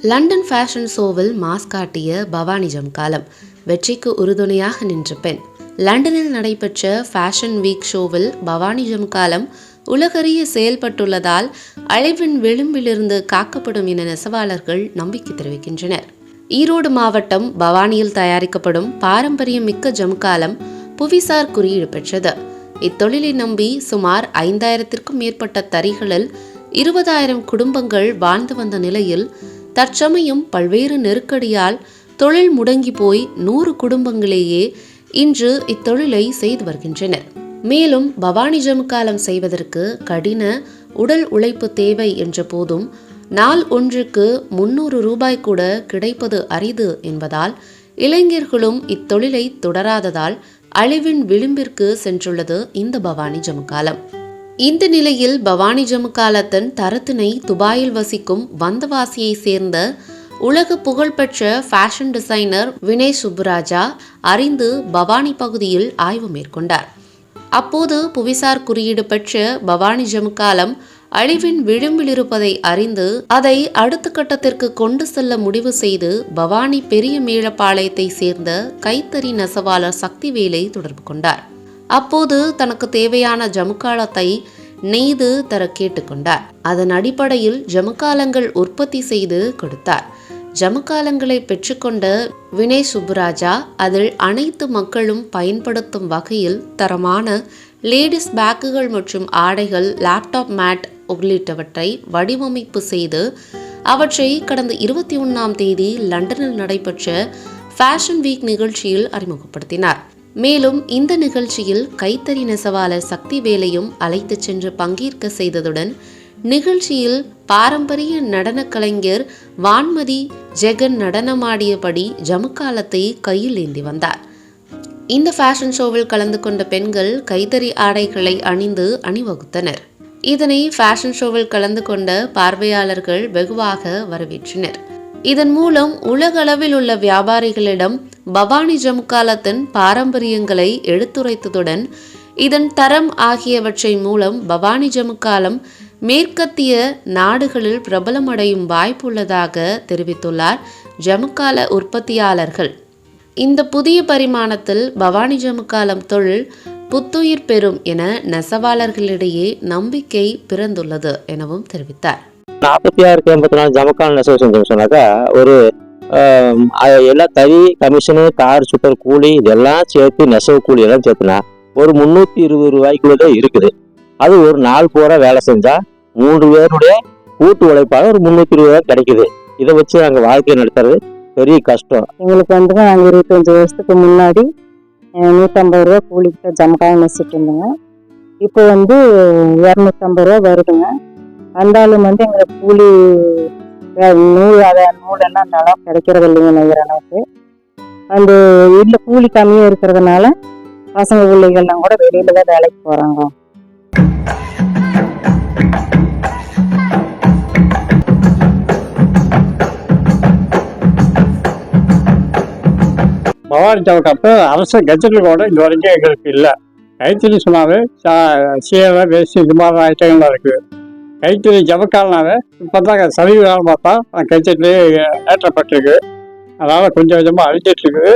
London fashion ஷோவில் mass காட்டிய பவானி ஜமுக்காலம் வெற்றிக்கு உறுதுணையாக நின்ற பெண். லண்டனில் நடைபெற்ற ஃபேஷன் வீக் ஷோவில் பவானி ஜமுக்காலம் உலகறிய செயல்பட்டுள்ளதால் அழிவின் விளிம்பிலிருந்து காக்கப்படும் என நெசவாளர்கள் நம்பிக்கை தெரிவிக்கின்றனர். ஈரோடு மாவட்டம் பவானியில் தயாரிக்கப்படும் பாரம்பரியம் மிக்க ஜமுக்காலம் புவிசார் குறியீடு பெற்றது. இத்தொழிலை நம்பி சுமார் 5000க்கும் மேற்பட்ட தறிகளில் 20,000 குடும்பங்கள் வாழ்ந்து வந்த நிலையில் தற்சமயம் பல்வேறு நெருக்கடியால் தொழில் முடங்கி போய் 100 குடும்பங்களேயே இன்று இத்தொழிலை செய்து வருகின்றனர். மேலும் பவானி ஜமுக்காலம் செய்வதற்கு கடின உடல் உழைப்பு தேவை என்ற போதும் நாள் ஒன்றுக்கு 300 ரூபாய் கூட கிடைப்பது அரிது என்பதால் இளைஞர்களும் இத்தொழிலை தொடராததால் அழிவின் விளிம்பிற்கு சென்றுள்ளது இந்த பவானி ஜமுக்காலம். இந்த நிலையில் பவானி ஜமுக்காலத்தின் தரத்தினை துபாயில் வசிக்கும் வந்தவாசியை சேர்ந்த உலக புகழ்பெற்ற ஃபேஷன் டிசைனர் வினய் சுப்புராஜா அறிந்து பவானி பகுதியில் ஆய்வு மேற்கொண்டார். அப்போது புவிசார் குறியீடு பெற்ற பவானி ஜமுக்காலம் அழிவின் விளிம்பில் இருப்பதை அறிந்து அதை அடுத்த கட்டத்திற்கு கொண்டு செல்ல முடிவு செய்து பவானி பெரிய மேலப்பாளையத்தை சேர்ந்த கைத்தறி நெசவாளர் சக்திவேலை தொடர்பு கொண்டார். அப்போது தனக்கு தேவையான ஜமுக்காலத்தை நெய்து தர கேட்டுக்கொண்டார். அதன் அடிப்படையில் ஜமுக்காலங்கள் உற்பத்தி செய்து கொடுத்தார். ஜமுக்காலங்களை பெற்றுக்கொண்ட வினய் சுப்புராஜா அதில் அனைத்து மக்களும் பயன்படுத்தும் வகையில் தரமான லேடிஸ் பேக்குகள் மற்றும் ஆடைகள், லேப்டாப் மேட் உள்ளிட்டவற்றை வடிவமைப்பு செய்து அவற்றை கடந்த 21ஆம் தேதி லண்டனில் நடைபெற்ற ஃபேஷன் வீக் நிகழ்ச்சியில் அறிமுகப்படுத்தினார். மேலும் இந்த நிகழ்ச்சியில் கைத்தறி நெசவாளர் சக்திவேலையும் அழைத்து சென்று பங்கேற்க செய்ததுடன் நிகழ்ச்சியில் பாரம்பரிய நடன கலைஞர் வான்மதி ஜெகன் நடனமாடியபடி ஜமுக்காலத்தை கையில் ஏந்தி வந்தார். இந்த ஃபேஷன் ஷோவில் கலந்து கொண்ட பெண்கள் கைத்தறி ஆடைகளை அணிந்து அணிவகுத்தனர். இதனை ஃபேஷன் ஷோவில் கலந்து கொண்ட பார்வையாளர்கள் வெகுவாக வரவேற்றனர். இதன் மூலம் உலகளவில் உள்ள வியாபாரிகளிடம் பவானி ஜமுக்காலத்தின் பாரம்பரியங்களை எடுத்துரைத்ததுடன் இதன் தரம் ஆகியவற்றை மூலம் பவானி ஜமுக்காலம் மேற்கத்திய நாடுகளில் பிரபலமடையும் வாய்ப்புள்ளதாக தெரிவித்துள்ளார் ஜமுக்கால உற்பத்தியாளர்கள். இந்த புதிய பரிமாணத்தில் பவானி ஜமுக்காலம் தொழில் புத்துயிர் பெறும் என நெசவாளர்களிடையே நம்பிக்கை பிறந்துள்ளது எனவும் தெரிவித்தார். 46-84 ஜமுக்கால் நெசவு செஞ்சோம்னு சொன்னாக்கா ஒரு எல்லா தறி கமிஷனு கார் சுத்தர் கூலி இதெல்லாம் சேர்த்து நெசவு கூலி எல்லாம் சேர்த்துனா ஒரு 320 ரூபாய்க்குள்ளே இருக்குது. அது ஒரு நாள் பூரா வேலை செஞ்சா 3 பேருடைய கூட்டு உழைப்பாக ஒரு 320 ரூபாய் கிடைக்குது. இதை வச்சு நாங்கள் வாழ்க்கை நடத்துறது பெரிய கஷ்டம். எங்களுக்கு நாங்கள் 25 வருஷத்துக்கு முன்னாடி 150 ரூபா கூலிக்கிட்ட ஜமுக்கால் நெசிட்டு இருந்தோங்க. இப்போ 250 ரூபா வருதுங்க. வந்தாலும் எங்களுக்கு கூலி நூலெல்லாம் நல்லா கிடைக்கிறது இல்லைங்க. நெய்கிற அளவுக்கு அந்த வீட்டில் கூலி கம்மியாக இருக்கிறதுனால பசங்க பிள்ளைகள்லாம் கூட வெளியில தான் வேலைக்கு போகிறாங்க. பவானி ஜமுக்காப்பு அரசு கட்சிகள் கூட இது வரைக்கும் எங்களுக்கு இல்லை. கைத்தறி சொன்னாவே சீரை வேஸ்ட் இது மாதிரி ஐட்டங்கள்லாம் இருக்குது. கைத்தறி ஜமுக்கால்னாவே இப்போ தான் சமீப காலம் பார்த்தா கைத்தறியிலே ஏற்றப்பட்டிருக்கு. அதனால் கொஞ்சம் கொஞ்சமாக அழிஞ்சிட்ருக்குது.